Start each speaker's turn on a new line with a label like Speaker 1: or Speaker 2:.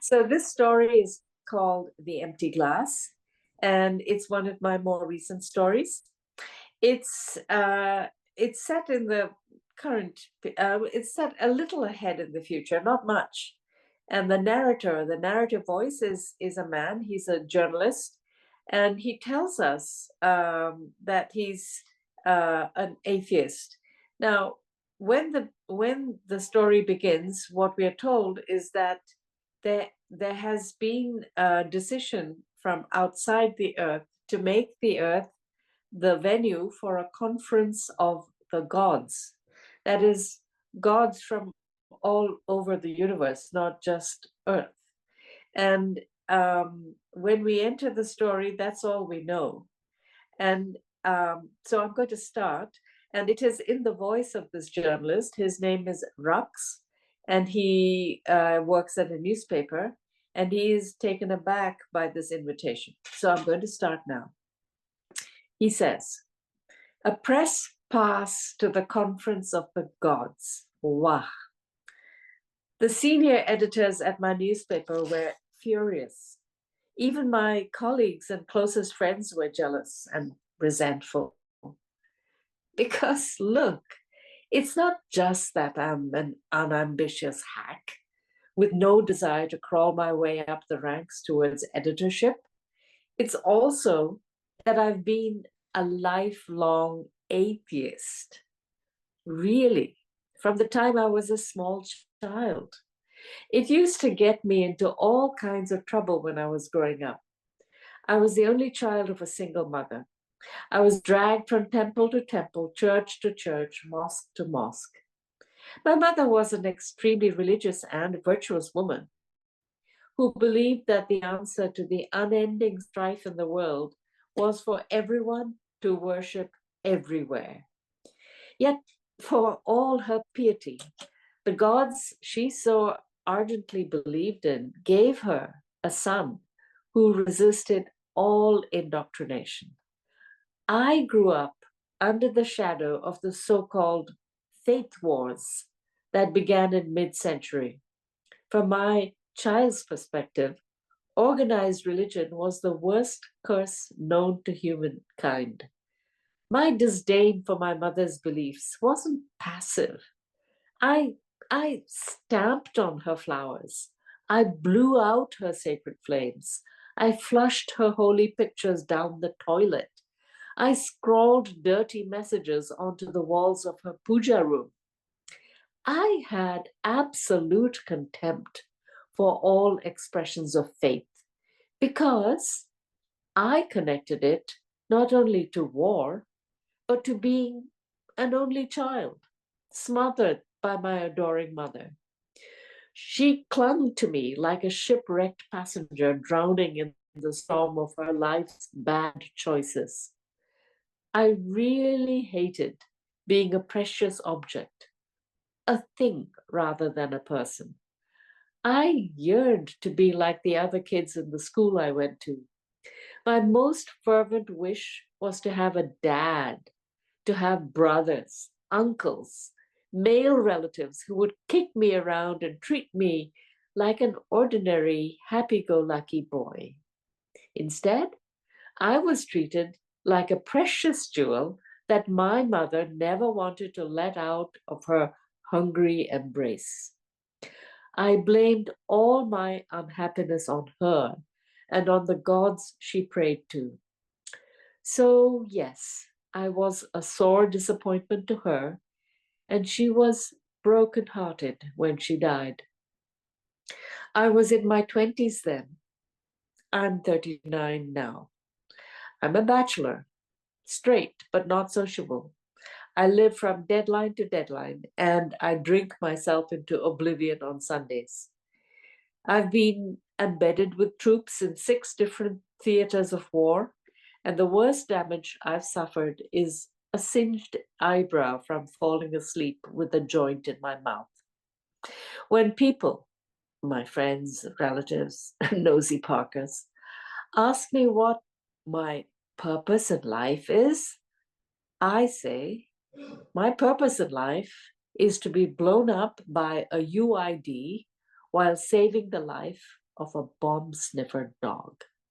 Speaker 1: So this story is called The Empty Glass, and it's one of my more recent stories. It's uh, it's set in the current. It's set a little ahead in the future, not much. And the narrative voice is a man. He's a journalist, and he tells us that he's an atheist. Now, when the story begins, what we are told is that there has been a decision from outside the earth to make the earth the venue for a conference of the gods. That is, gods from all over the universe, not just Earth. And when we enter the story, that's all we know. And so I'm going to start, and it is in the voice of this journalist. His name is Rux, and he works at a newspaper, and he is taken aback by this invitation. So I'm going to start now. He says, a press pass to the conference of the gods. Wah. The senior editors at my newspaper were furious. Even my colleagues and closest friends were jealous and resentful. Because look, it's not just that I'm an unambitious hack with no desire to crawl my way up the ranks towards editorship. It's also that I've been a lifelong atheist. Really, from the time I was a small child. It used to get me into all kinds of trouble when I was growing up. I was the only child of a single mother. I was dragged from temple to temple, church to church, mosque to mosque. My mother was an extremely religious and virtuous woman who believed that the answer to the unending strife in the world was for everyone to worship everywhere. Yet, for all her piety, the gods she so ardently believed in gave her a son who resisted all indoctrination. I grew up under the shadow of the so-called faith wars that began in mid-century. From my child's perspective, organized religion was the worst curse known to humankind. My disdain for my mother's beliefs wasn't passive. I, I stamped on her flowers. I blew out her sacred flames. I flushed her holy pictures down the toilet. I scrawled dirty messages onto the walls of her puja room. I had absolute contempt for all expressions of faith because I connected it not only to war, but to being an only child, smothered by my adoring mother. She clung to me like a shipwrecked passenger drowning in the storm of her life's bad choices. I really hated being a precious object, a thing rather than a person. I yearned to be like the other kids in the school I went to. My most fervent wish was to have a dad, to have brothers, uncles, male relatives who would kick me around and treat me like an ordinary happy-go-lucky boy. Instead, I was treated like a precious jewel that my mother never wanted to let out of her hungry embrace. I blamed all my unhappiness on her and on the gods she prayed to. So, yes, I was a sore disappointment to her, and she was broken-hearted when she died. I was in my 20s then. I'm 39 now. I'm a bachelor, straight but not sociable. I live from deadline to deadline, and I drink myself into oblivion on Sundays. I've been embedded with troops in 6 different theaters of war, and the worst damage I've suffered is a singed eyebrow from falling asleep with a joint in my mouth. When people, my friends, relatives, nosy Parkers, ask me what my purpose in life is, I say, my purpose in life is to be blown up by a UID while saving the life of a bomb sniffer dog.